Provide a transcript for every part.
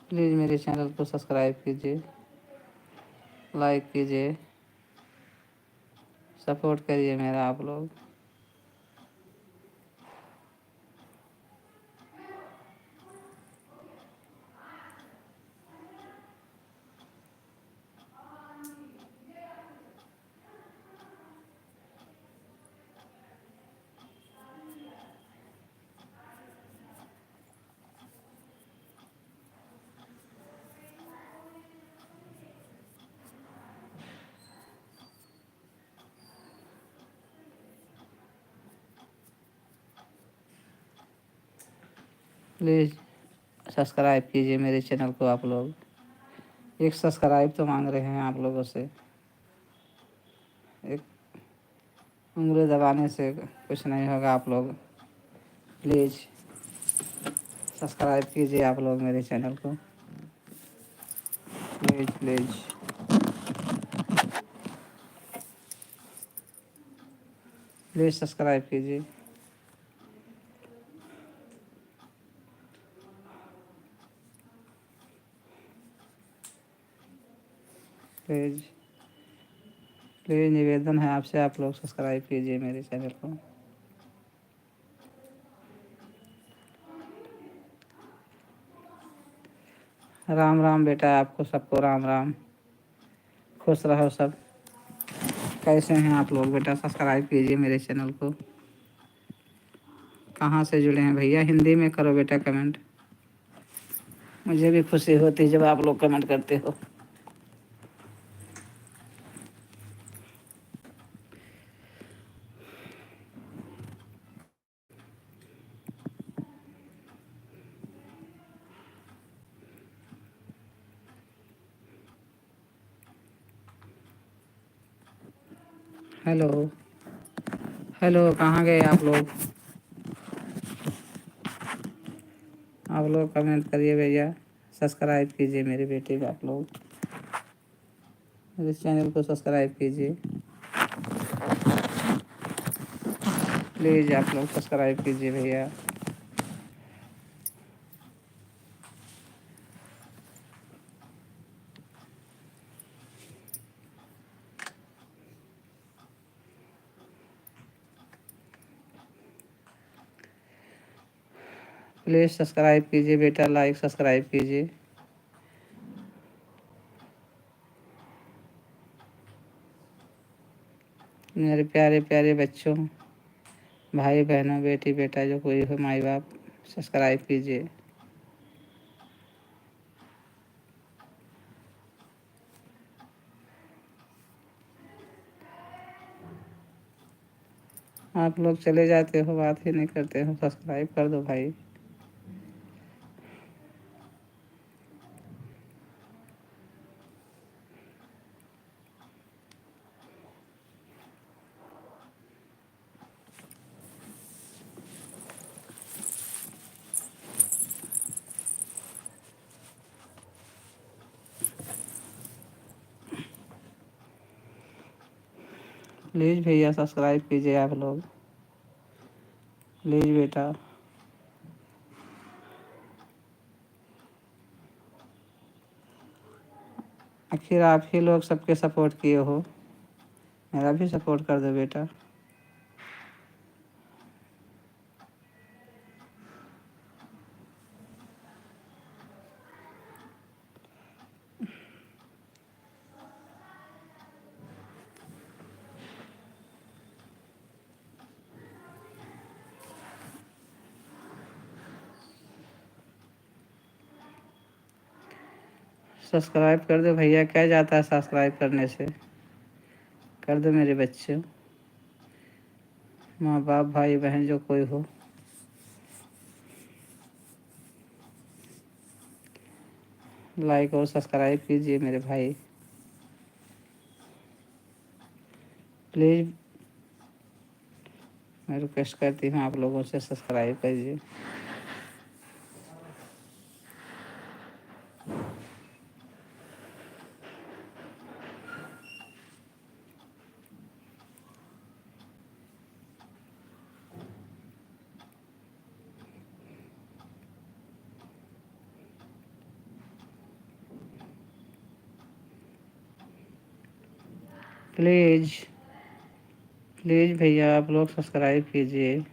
Please मेरे channel को subscribe कीजिए, लाइक कीजिए, सपोर्ट करिए मेरा आप लोग। प्लीज़ सब्सक्राइब कीजिए मेरे चैनल को आप लोग। एक सब्सक्राइब तो मांग रहे हैं आप लोगों से। एक उंगली दबाने से कुछ नहीं होगा। आप लोग प्लीज़ सब्सक्राइब कीजिए आप लोग मेरे चैनल को। प्लीज़ प्लीज़ प्लीज़ सब्सक्राइब कीजिए। प्लीज़ प्लीज़ निवेदन है आपसे, आप लोग सब्सक्राइब कीजिए मेरे चैनल को। राम राम बेटा, आपको सबको राम राम। खुश रहो सब। कैसे हैं आप लोग बेटा? सब्सक्राइब कीजिए मेरे चैनल को। कहाँ से जुड़े हैं भैया? हिंदी में करो बेटा कमेंट। मुझे भी खुशी होती है जब आप लोग कमेंट करते हो। हेलो हेलो, कहाँ गए आप लोग? आप लोग कमेंट करिए भैया। सब्सक्राइब कीजिए मेरे बेटे को। आप लोग मेरे चैनल को सब्सक्राइब कीजिए। प्लीज़ आप लोग सब्सक्राइब कीजिए भैया। प्लीज़ सब्सक्राइब कीजिए बेटा, लाइक सब्सक्राइब कीजिए। मेरे प्यारे प्यारे बच्चों, भाई बहनों, बेटी बेटा, जो कोई हो माई बाप, सब्सक्राइब कीजिए। आप लोग चले जाते हो, बात ही नहीं करते हो। सब्सक्राइब कर दो भाई। प्लीज़ भैया सब्सक्राइब कीजिए आप लोग। प्लीज़ बेटा। आखिर आप ही लोग सबके सपोर्ट किए हो, मेरा भी सपोर्ट कर दो बेटा। सब्सक्राइब कर दो भैया। क्या जाता है सब्सक्राइब करने से? कर दो मेरे बच्चों। माँ बाप भाई बहन जो कोई हो, लाइक और सब्सक्राइब कीजिए मेरे भाई। प्लीज़ मैं रिक्वेस्ट करती हूँ आप लोगों से, सब्सक्राइब कीजिए। प्लीज़ प्लीज़ भैया आप लोग सब्सक्राइब कीजिए।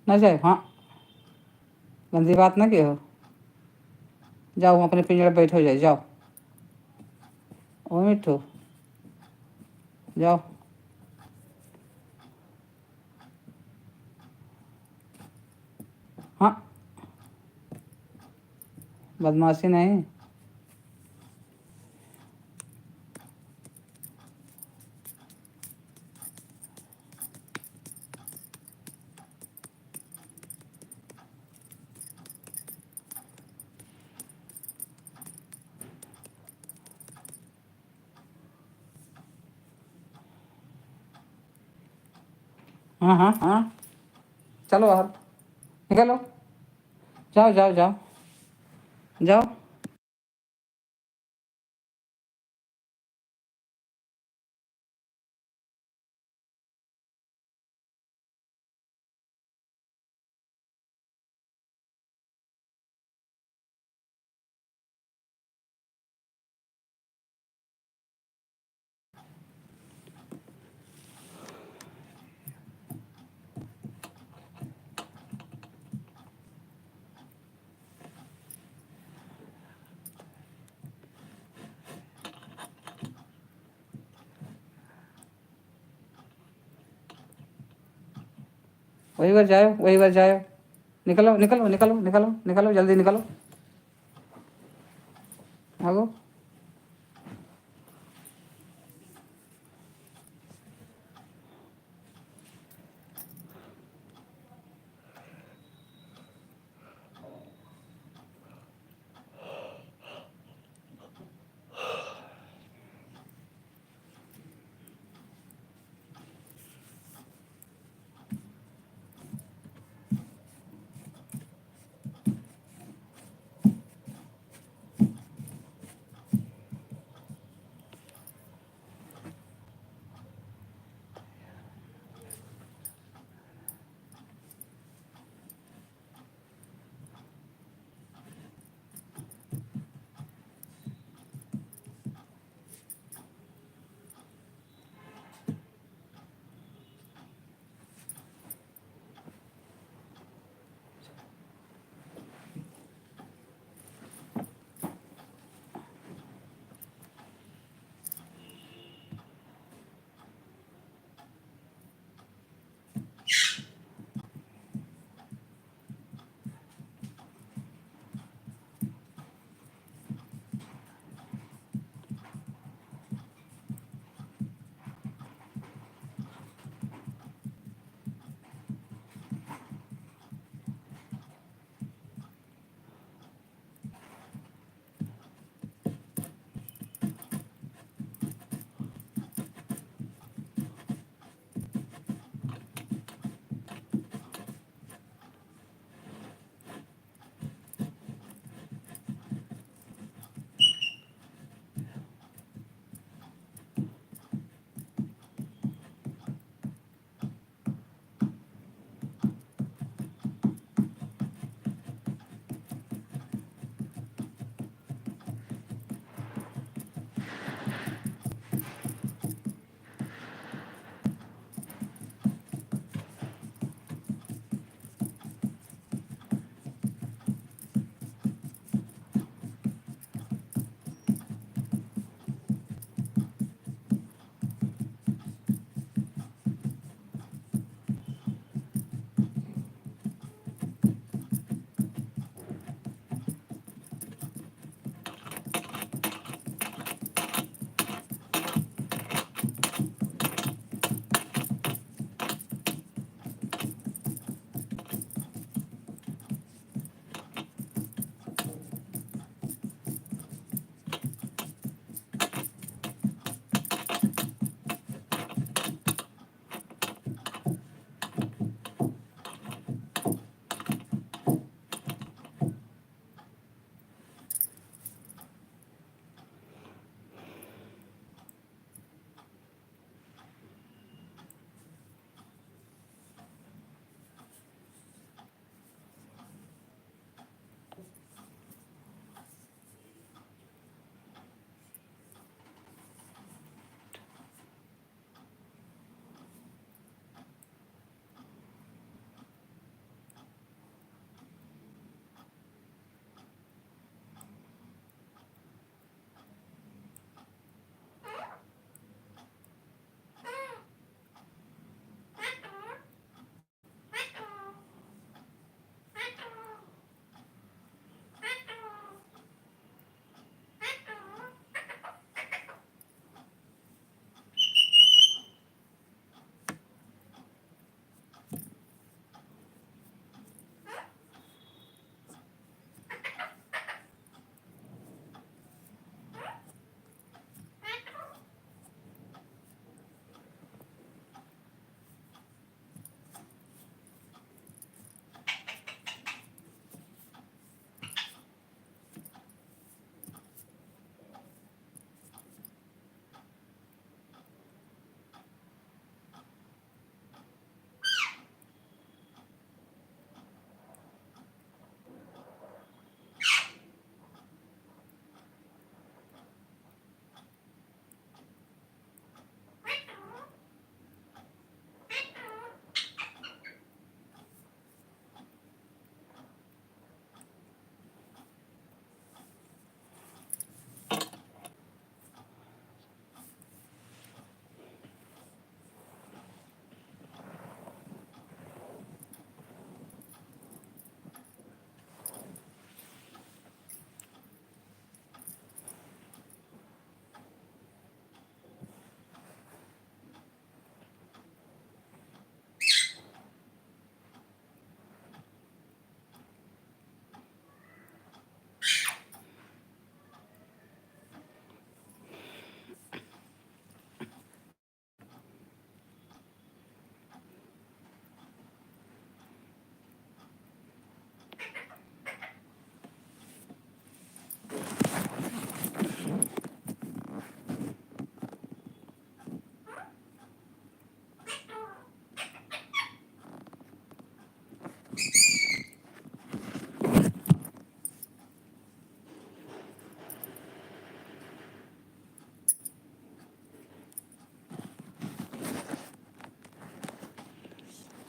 ना जाए, हाँ, गंदी बात ना की हो। जाओ अपने पिंजरे बैठो, जाए जाओ। ओ मिट्ठू, जाओ। हाँ, बदमाशी नहीं। हाँ हाँ हाँ, चलो बाहर, निकलो, जाओ जाओ जाओ जाओ। वही बार जाओ, वही बार जाओ। निकलो निकलो निकलो निकलो निकलो, जल्दी निकलो।